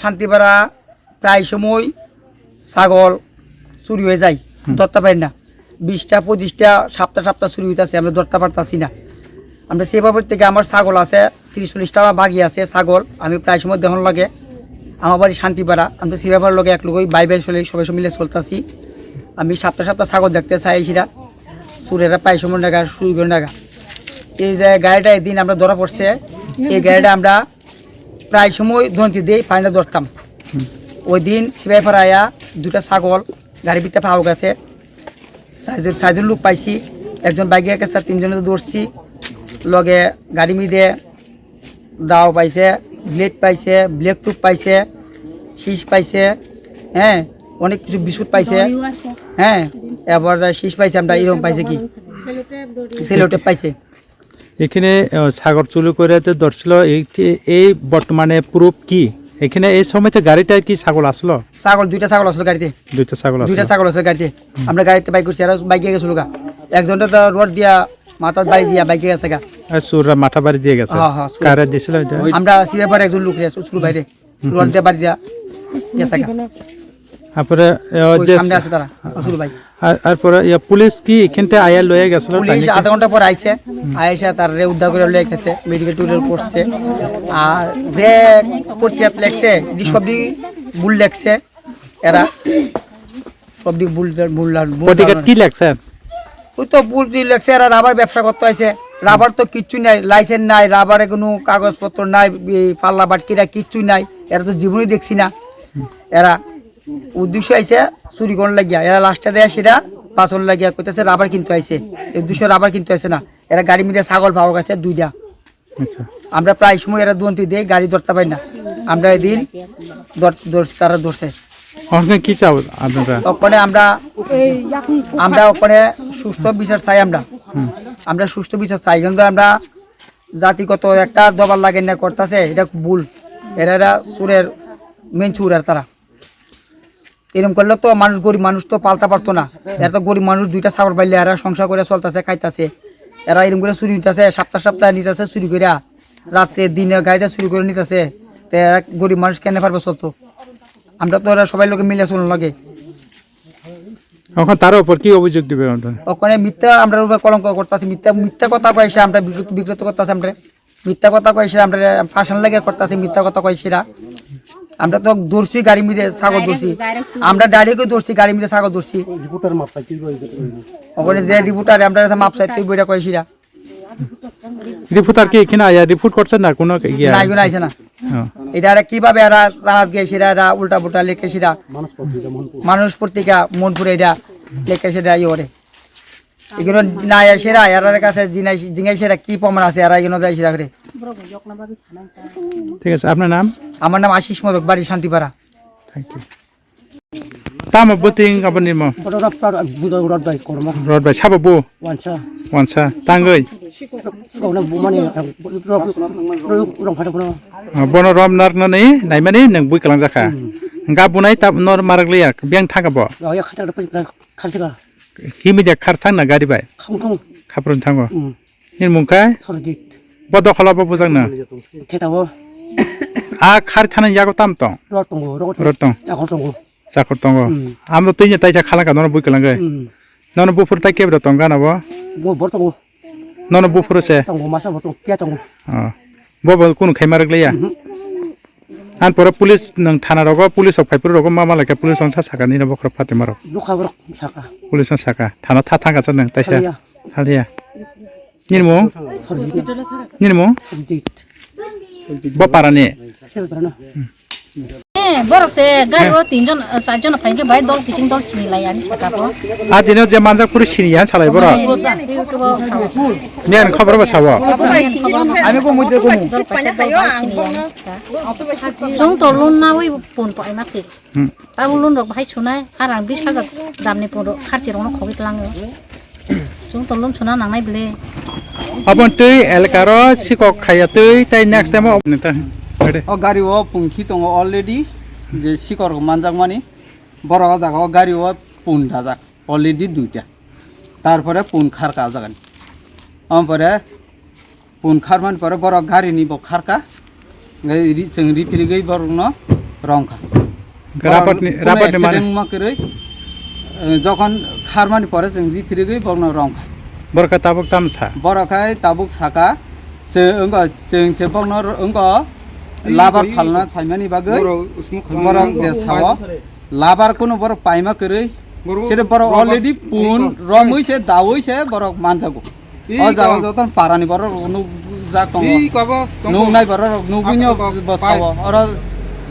শান্তিপাড়া প্রায় সময় ছাগল চুরি হয়ে যায়, ধরতে পারি না। 20টা 25টা সপ্তাহ চুরি হইতেছে, আমরা ধরতে পারতাছি না। আমরা সেভাবে থেকে আমার ছাগল আছে 30-40টা বাগি আছে ছাগল, আমি প্রায় সময় দেখন লাগে। আমার বাড়ি শান্তিপাড়া, আমরা সেভাবে লোক এক লোক বাই চলে সবাই মিলে চলতেছি। আমি সপ্তাহ ছাগল দেখতে চাই সেটা চুরেরা প্রায় সময় টাকা চুরি করে টাকা। এই যে গাড়িটা একদিন আমরা ধরা পড়ছে, এই গাড়িটা আমরা প্রায় সময় ধরতে দিই, পানিটা ধরতাম। ওই দিন সিপাহীপাড়া আয়া 2টা ছাগল গাড়ির ভিতরে পাওয়া গেছে। 4জন লোক পাইছি, একজন বাইকে গেছে, 3জনে দৌড়ছি। লগে গাড়ি মিদে দাও পাইছে, ব্লেড পাইছে, ব্লেক টুপ পাইছে, শীষ পাইছে, হ্যাঁ অনেক কিছু বিস্কুট পাইছে, হ্যাঁ এবার শীষ পাইছে, আমরা এরকম পাইছে কি সেলোটেপ পাইছে। এখানে সাগর চুরি করে ধরছিল, এই বর্তমানে প্রুফ কি? এখানে এই সময়তে গাড়িটা কি ছাগল আসলো? ছাগল 2টা ছাগল আসলো গাড়িতে, 2টা ছাগল আসলো গাড়িতে। আমরা গাড়িতে বাইক করছি, আর বাইকে গেছিল গা। একজনটা তো রোড দিয়া মাথার বাড়ি দিয়া বাইকে গেছে গা, সুররা মাথা বাড়ি দিয়ে গেছে। কারে দিছিল? আমরা সিপাহীপাড়া একজন লোক শুরু বাইরে রোড দিয়া বাড়ি দিয়া গেছে গা। তারপরে পুলিশ কি এখানতে আয়া লয়ে গেছিল? পুলিশ আধা ঘন্টা পর আইছে, আইসা তার উদ্ধার করে লয়ে গেছে, মেডিকেল টুরিয়াল করছে। আর যে পটিয়াত লেখছে সবই ভুল লেখছে, এরা সবই ভুল কি লেখছে? ওই তো ভুল লেখছে। এরা রাবার ব্যবসা করতে আইছে, রাবার তো কিচ্ছু নাই, লাইসেন্স নাই, রাবারে কোনো কাগজপত্র নাই, পাল্লা বাটকিরা কিচ্ছু নাই। এরা তো জীবনই দেখছি না। এরা উদ্দেশ্য আইসে চুরি করার লাগিয়া, এরা লাস্টে দেয় সেটা পাচন লাগিয়া কইতেছে রাবার কিনতে আইছে। উদ্দেশ্য রাবার কিনতে আইছে না, এরা গাড়ি মিলে ছাগল পাওয়া গেছে 2টা। আমরা প্রায় সময় এরা দুয়ন্তি দিয়ে গাড়ি ধরতে পারি না। আমরা এদিন তারা ধরছে। কি চাও আপনারা? ওখানে আমরা ওখানে সুস্থ বিচার চাই। আমরা সুস্থ বিচার চাই, কিন্তু আমরা জাতিগত একটা দবার লাগে না করতেছে, এটা ভুল। এরা চুরের মেন চুর, আর তারা এরকম করলে তো মানুষ, গরিব মানুষ তো পালতে পারতো না। এরা তো গরিব মানুষ, 2টা ছাগল পাইলে এরা সংসার করে চলতেছে, খাইতেছে। এরা এরকম করে চুরি নিতেছে, সপ্তাহ নিতেছে চুরি করে, রাত্রে দিনে গাড়িতে চুরি করে নিতেছে। তো গরিব মানুষ কেন পারবে চলতো? আমরা তো এরা সবাই লোকে মিলে চলুন লাগে। তার উপর কি অভিযোগ দিবে? ওখানে মিথ্যা আমরা কলঙ্ক করতেছি, মিথ্যা কথা কয়েছে, আমরা বিক্রত করতেছি। আমরা মিথ্যা কথা কয়েছে, আমরা ফাঁসান লাগে করতেছি, মিথ্যা কথা কয়েছে। আমরা তো ধরছি গাড়ি মিলে ছাগল ধরছি, আমরা ডাইরেক্ট ধরছি গাড়ি মিলে ছাগল ধরছি। ওখানে যে রিপোর্টার আমরা মাপ চাইতে বইটা কয়েছি। রিপোর্টার কি এখানে রিপোর্ট করছে না? কোনো আইছে না। এটা কিভাবে এরা রানাত গিয়েছিল, এরা উল্টা পুল্টা লেখে সেটা মানুষ পত্রিকা মনপুরে এটা লেখে সেটা ইয়ে করে। এগুলো নাই সেরা এরার কাছে জিঙ্গাই সেরা কি প্রমাণ আছে, এরা এগুলো যায় সেরা করে। ঠিক আছে, আপনার নাম? আমার নাম আশিস মোদক, বাড়ি শান্তিপাড়া। Thank you. তাম বুটিং আপনি মো রড বাই সাবো ওয়ানসা তাঙ্গই বন রম নারনাनै নাইমানি नों बुइ कलां जाखा गाबुनाय ताब नर मारगलिया बें थागाबो हिमिदिया खार थांना गारि बाय खाप्रन थांगो निर मुंखा बद खलाबो बुजांना खेताबो आ खार थाना यागो ताम तो रड तंग जाखर तंग आमो तैnya ताइजा खालांगा नर बुइ कलांगै नन बुफुर ताइ केब्र तंगा नाबो बो नन बुफुर से तंगो मासा बतो के तंगो बबो कुनु खैमारगलिया आन पर पुलिस नों थाना रगो पुलिस फाइपुर रगो मा मालाके पुलिस अनसा साका नि बखर फाते मारो जुखाबर साका पुलिस साका थाना था थांगा छ नों ताइसा हालिया निरमो बपारानि borok se gari o 3jon 4jon fainke bai dol kiching dol chini lai ani sakapo a dino je manjak puri sini ya chalai boro nian khabar ba sawo আমি কো মধ্যে কো jong to lun na oi pon pai ma se ar lun rok bhai chunai arang 20000 damni pon kharchi rong khogit lango jong to lun chuna nangnai bele abon tui elkaro sikok khaya tui tai next time neta गाड़ी वो पुंखी तो already जे शिकर मानजाक मानी बड़ा जागा गाड़ी वो पुन जाक ऑलरेडी 2टा तारपरे पुन खार का जागन आमपरे पुन खार मान परे बड़ा गाड़ी नि बो खार का जों रिफिरि गई बरनो রংখা রাপাতনি মানে মাকেরই যখন খারমানি পরে जों রিফিরিগৈ বংনো রংখা বরকা তাবক তামসা বরখাय ताबुक साका जों बंनो लाबार फालना फाइमानि बागै बरक जे साव लाबार कोनो बरक पाइमा करै सेरे बरक अलरेडी पुन रमैसे दावैसे बरक मानजागो अ जागा जतन पारानि बरक नु जाक दङ नुनाय बरक नुबुइनो बसाव अर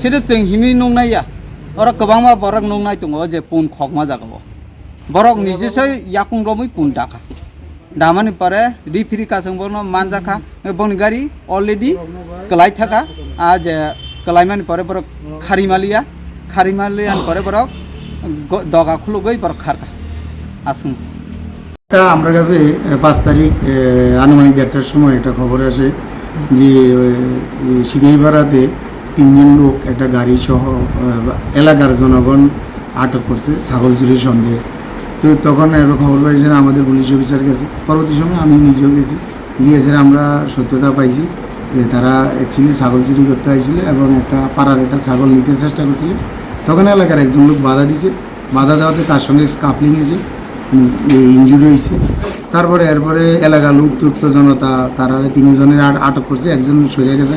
सिरिफ जों हिमि नुनाया अर गोबांमा बरक नुनाय दङ जे पुन खगमा जागो बरक निजेसै याकुं रमै पुन दाखा दामानि परे रिफिरि काजों बरनो मानजाखा बंनि गारि अलरेडी कलाय थाका आज कलायमानि परे बरक खारिमालियानि परे बरक दगा खुलुगै बरक खारका আসুন এটা আমার কাছে 5 তারিখ আনুমানিক 1টার সময় একটা খবর আসে যে শিবিরপাড়াতে 3 জন লোক একটা গাড়ি সহ এলাকার জনগণ আটক করছে ছাগল চুরির সন্দেহে। তো তখন এর খবর পাইছে আমাদের পুলিশ অফিসার কাছে, পরবর্তী সময় আমি নিজেও গেছি, গিয়েছে আমরা সত্যতা পাইছি যে তারা অ্যাকচুয়ালি ছাগল চুরি করতে আসছিল এবং একটা পাড়ার একটা ছাগল নিতে চেষ্টা করছিল। তখন এলাকার একজন লোক বাধা দিছে, বাধা দেওয়াতে তার সঙ্গে স্কাপলিং হয়েছে, ইনজুরি হয়েছে। তারপরে এরপরে এলাকার উত্তপ্ত জনতা তারা 3 জনের আটক করছে, একজন সরে গেছে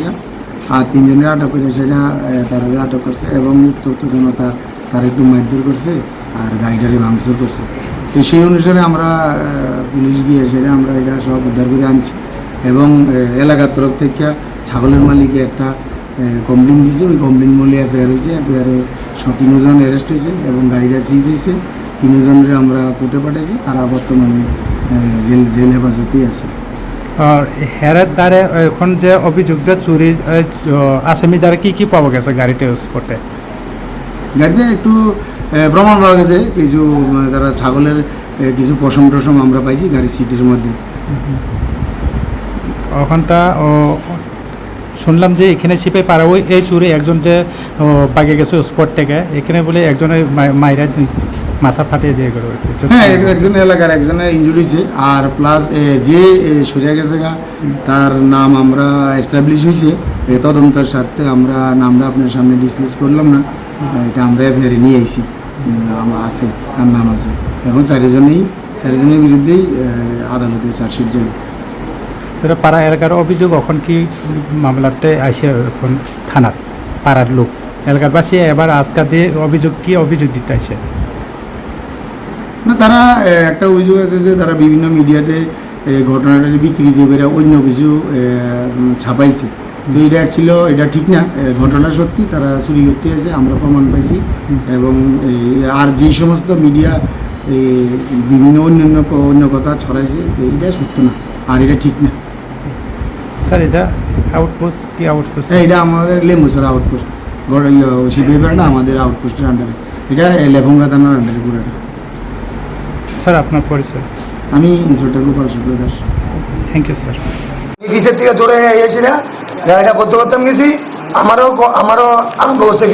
আর 3 জনের আটক করে সেটা তারা আটক করছে এবং উত্তপ্ত জনতা তারা একটু মারধর করছে আর গাড়িটারে ভাঙচুর করছে। তো সেই অনুসারে আমরা পুলিশ গিয়ে সেটা আমরা এটা সব উদ্ধার করে আনছি এবং এলাকার তরফ থেকে ছাগলের মালিকে একটা কমপ্লেন দিয়েছে, ওই কমপ্লেন মূল্যে এফআইআর হয়েছে, এফআইআরে 3 জন অ্যারেস্ট হয়েছে এবং গাড়িটা সিজ হয়েছে। 3 জনের আমরা কোর্টে পাঠাইছি, তারা বর্তমানে জেল হেফাজতেই আছে। আর হেরার দ্বারে এখন যে অভিযোগ যে চুরি আসামি দ্বারা কি পাওয়া গেছে গাড়িতে স্পটে? গাড়িতে একটু প্রমাণ পাওয়া গেছে, কিছু তারা ছাগলের কিছু পশম টসম আমরা পাইছি গাড়ির সিটের মধ্যে। ওখানটা শুনলাম যে এখানে সিপে পারা ওই এই চুরি একজন যে পাকে গেছে স্পট থেকে, এখানে বলে একজনের মাইরা মাথা ফাটিয়ে দিয়ে গেল। হ্যাঁ, একজন এলাকার একজনের ইনজুরি হয়েছে আর প্লাস যে সরিয়া গেছে তার নাম আমরা এস্টাবলিশ হয়েছে, তদন্তের স্বার্থে আমরা নামটা আপনার সামনে ডিসক্লোজ করলাম না, এটা আমরা এফআইআর নিয়ে আইছি, আছে তার নাম আছে এবং 4 জনের বিরুদ্ধেই আদালতে চার্জশিট যাবে। তো পাড়া এলাকার অভিযোগ এখন কি মামলাতে আসে এখন থানার পাড়ার লোক এলাকার বাসী এবার আজকাল যে অভিযোগ দিতে আসে না, তারা একটা অভিযোগ আছে যে তারা বিভিন্ন মিডিয়াতে ঘটনাটা বিকৃতি করে অন্য কিছু ছাপাইছে। তো এটা ছিল, এটা ঠিক না, ঘটনা সত্যি তারা চুরি করতে আছে, আমরা প্রমাণ পাইছি এবং আর যে সমস্ত মিডিয়া বিভিন্ন অন্য কথা ছড়াইছে এটা সত্য না আর এটা ঠিক না। স্যার এটা আউটপোস্ট কি আউটপোস্ট? এটা আমাদের লেম্বুসর আউটপোস্ট, শিবিরপাড়া আমাদের আউটপোস্টের আন্ডারে, এটা লেফুঙ্গা থানার আন্ডারে পুরোটা। স্যার আপনার পরিচয়? আমি inspector Gopal Shukla Das. Thank you sir. কিসের থেকে ধরে এসেছিল গাড়িটা করতে করতাম গেছি, আমারও আরম্ভ করছে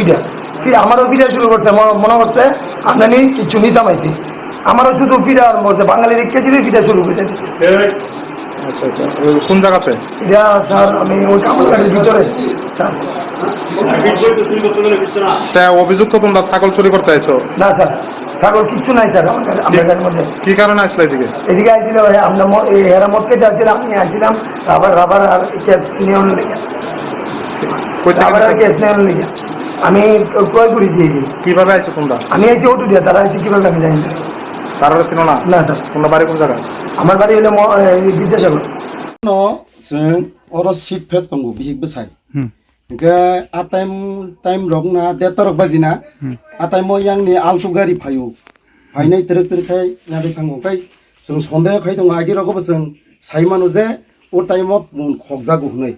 আমারও ফিরা শুরু করছে, মনে করছে আপনার কিছু নিতাম আইছি, আমারও শুধু ফিরা আরম্ভ করছে, বাঙালি রিক্কে ছিল ফিরা শুরু করে দিচ্ছে। আচ্ছা আচ্ছা, কোন জায়গাতে এটা স্যার আমি ওই কামালগাড়ির ভিতরে স্যার। অভিযোগ তো তোমরা ছাগল চুরি করতে আইছো? না স্যার, ছাগল কিচ্ছু নাই স্যার আমার গাড়ির মধ্যে। কি কারণে আসলে এদিকে আইছিল আমরা হেরা মদ খেতে আসছিলাম, আমি আসছিলাম রাবার আর ক্যাশ নেওয়ার লেগে, রাবার আর ক্যাশ নেওয়ার লেগে আমি ক্রয় করে দিয়েছি। কিভাবে আইছো তোমরা? আমি আইসি অটো দিয়ে, তারা আইসি কিভাবে আমি জানি না। তারা ছিল না? না স্যার। তোমরা বাড়ি কোন জায়গায়? আমার বাড়ি হলো বিদ্যাসাগর। जों अर सीट फेट दंग बिहिक बसाय के आ टाइम रक ना 1:30 रक बाजिना आ टाइम यांगनि आल्टो गाड़ी फायो फायनाय तरक खाय नादि थांगो खाय जों सन्देह खाय दं आगे रकबो जों साइमानो जे ओ टाइम अफ मुन खगजागो हनै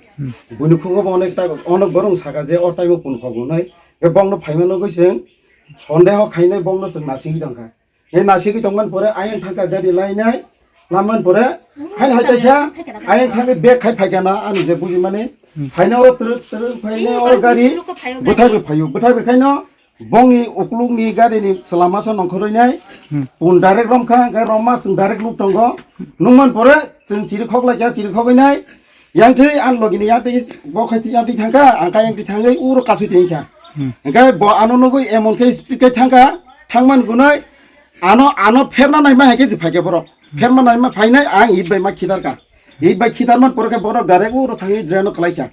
बुनुखुगो अनेक बरं सागा जे ओ टाइम पुन खगुनै बे बंनो फायमानो गयसों सन्देह खायनाय बंनो जों नासिगि दंखा बे नासिगि दंमोन परे आयन थांका गाड़ी लायनाय नामन परे हाइन हाइतासा आयन थांगे बेग खाय फायगाना आनि जे बुजि माने फाइनाव तरक फायनाय और गाड़ी बुथाय बेखायनो बंनि उक्लुगनि गाड़ीनि सलामासा नंखरैनाय पुन डाइरेक्ट रमखा गाय रमा जों डाइरेक्ट लुक दंग नंमोन परे जों चिरि खगलाया चिरि खगैनाय यांथै आन लगिनि याथै बखायथि याथै थांगा आंका यांथै थांगै उर कासै थैखा ओंखाय आनो नगै एमनखै स्पिडखै थांमान गुनाय आनो फेरना नायमा हेके जे फाइके बर फेरना नायमा फाइनाय आं इबाय मा खिदारका इबाय खिदारमान परखाय बर डाइरेक्ट उरो थाङि ड्रेनो खलायखा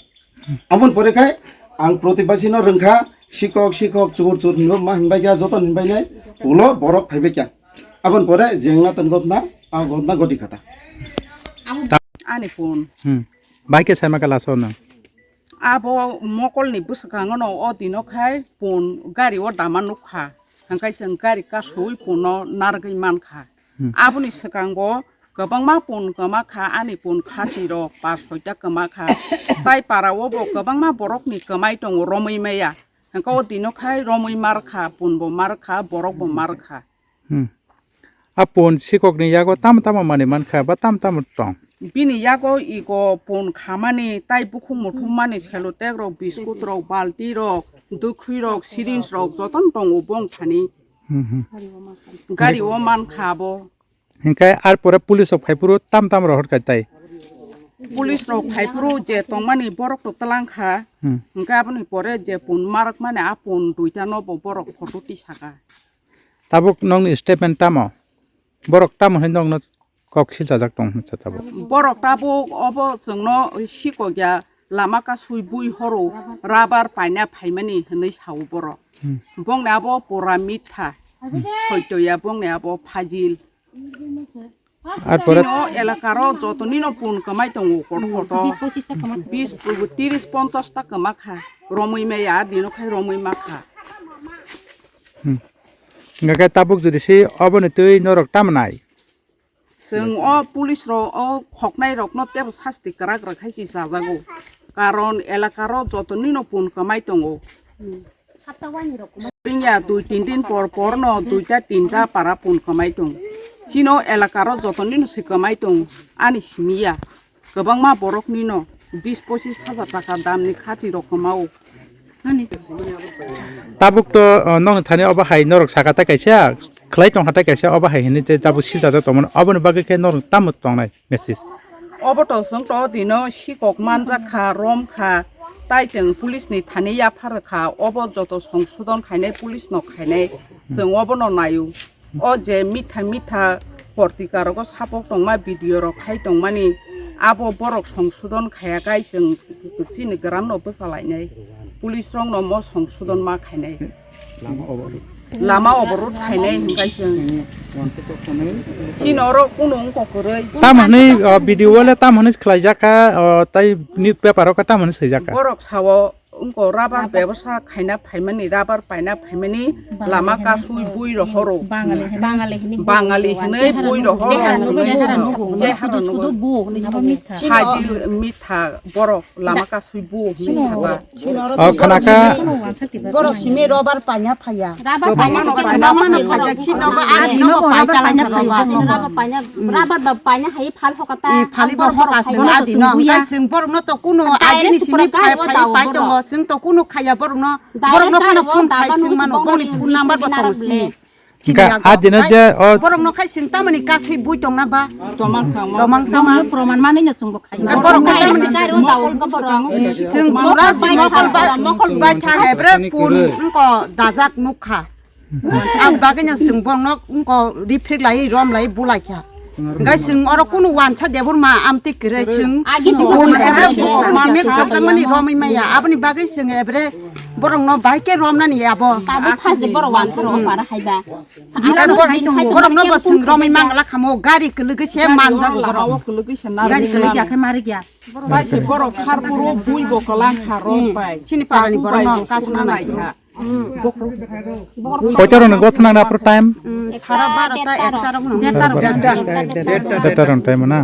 आमन परखाय आं प्रतिबासिनो रोंखा शिक्षक चुर नो मा हिनबाय गया जतन हिनबाय नाय उलो बरक फाइबाय क्या आबन परे जेंना तनगतना आ गतना गदि खाता ani pun বাইকে সাইমা কালাসো না abo mokol ni busakang no odino khai pun gari o dama nukha hangkai seng gari ka sui puno nargai man kha aboni sakang bo gobang ma pun kama kha ani pun khati ro pas hoita kama kha tai para o bo gobang ma borok ni kamai tong romoi meya hangko odino khai romoi mar kha pun bo mar kha borok bo mar kha আপন শিকক নি ইয়াগো তাম মানে মান খা বা তাম টং bini yago igo pun khamani tai bukhu muthu mani selotek rok biskut rok balti rok dukhui rok syringe rok joton tong ubong thani gari o man khabo হিংকাই আর পরে পুলিশ ফাইপুরো তাম রহট কাইতাই police rok khaipuru je tongmani borok to talang kha hingka aboni pore je pun marak mane apun duita no borok photo ti saka তাবুক নং statement তামো বরক তাম হেন নং cocci জাজাক দং চাতাবো borok tabo obo jongno siko gya lama ka sui bui horo rabar paina phaimani hnei sau borok bongna abo pora mitha soitoya bongna abo phajil আর পরে Sino elakaro jotonino pun kamai tongo koto 20-30-50 ta kamakha romoi meya dino khai romoi makha গায় তাবুক যদি সে অবনে তুই নরক তাম নাই जों police ro khoknai rokno teb sasti karak rakhaisi sajago karon elakaro jotonino pun kamai tongo pinya 2-3 din por no 2-3 para pun kamai tong sino elakaro jotonino se kamai tong ani simia gobangma borok nino 20-25 হাজার টাকা দামনি খাতি রকমাও তাবুক তো নং থানে অবা high নরক সাকাতা কাইসা খলাই টং হাতা কাইসা অবা high হিনি তে তাবু সিজাজা তমন অবনে বাগে কে নরক তাম টং নাই মেসেজ অবটো जों to dino sikok manja kha rom kha tai जों police ni thani ya phar kha obo joto সংশোধন খাইনাই পুলিশ no খাইনাই जों obono nayu o je mitha portikaroko sapok tongma video ro khai tongmani abo borok সংশোধন khaya gai जों chini gram no bosalainai police rong no mo সংশোধन ma খাইনাই lama oborot খাইনাই hingai जों sinoro kunung kokorei তাম হনি video ওলে তাম হনি খলাই জাকা তাই news পেপারও কা তাম হনি সই জাকা borok sawo ungko rabar ব্যবসা খাইনা ফাইমানি rabar paina faimani lama ka sui bui ro horo bangali hne bui ro horo je haro nugo bu haji mitha borok lama ka sui bu mitha খানাকা borok simi robar panya phaya Rabar banyak mana phajak sinogo ani no paita lanya rabar banyak hai phal hokata i phali bor hoka sing adi no kai sing borok no to kuno ajini simi phai pai tongo sing to kuno khaya borok no phano phun khai sing mano boni phun number batong simi Adina যে borok no khai sing tamani ka sui bui tong na ba tomang sama proman mana nya sungbo khai borok ka tamani gari o taul ko borok sing pura sing mokol ba tha hebre pun ko dajak nukha ang baganya sing bong no ko reflect lai rom lai bulai kha ngai sing oro kunu wan cha debur ma amti kre sing pun ebre ma me kamani romi maya abni bagai sing ebre borong no baike rom na ni abo tabu khas de borok wan soro para haiba borong no ba sing romi mangala khamo gari kuluge se manja borok borok kulugi sana gari kele ya khai mari gya bai se borok khar puro bui bo kalang kharon pai sini parani borong no kasuna nai kha কয়টার না গথনা না আপনার time সারা 12টা 1টা রকম দেটারন time না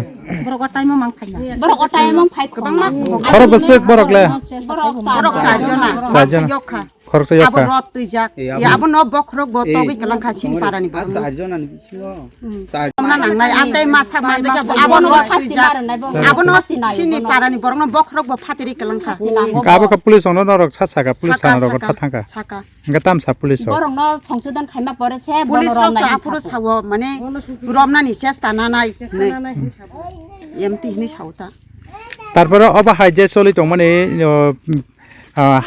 borok time mang khai borok time mang phai bangma খরচ বসে বরকলে borok sajona Sajona. yokha খরচ abo ইয়াকা rot tuijak ya abo no bokrok bo togi kalang khasin parani borong চারজন আনি বিছিও na nang nai atai masa manja ka abo no tuijak abo no sini parani borong no bokrok bo phatiri kalang kha কাবো কা police on নরক ছাছাকা police থানা rock থাকা saka গাতাম সা police borok no সংশোধন Khaimah pore se pulis rok to apuro sawo mane romna ni chesta na nai emti ni sauta তারপরে অবা high যে চলি তো মানে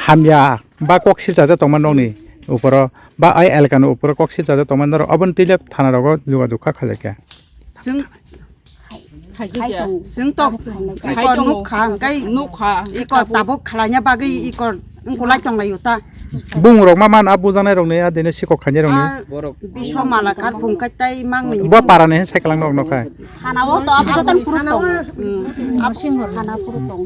হামিয়া বা কক সিলজাজা তমান রংনি উপর বা আই এলাকানো উপর কক সিলজাজা তমান দর অবন তিলে থানা রগ যোগাযোগ খালাকে जों खायसे जोंथ' इको नुखा ओंखाय नुखा इको दाबो खालायनो बागै इको इंको लायटंलायो ता बुं रग मा मान आबु जानाय रंनि आदिनो सिकक खानि रंनि बिसो मालाकार बुंखाय ताय मांनि बा पाराने साइकेलां नग नखाय हानाबो तो अब जतन पुरु दं अब सिंहर हाना पुरु दं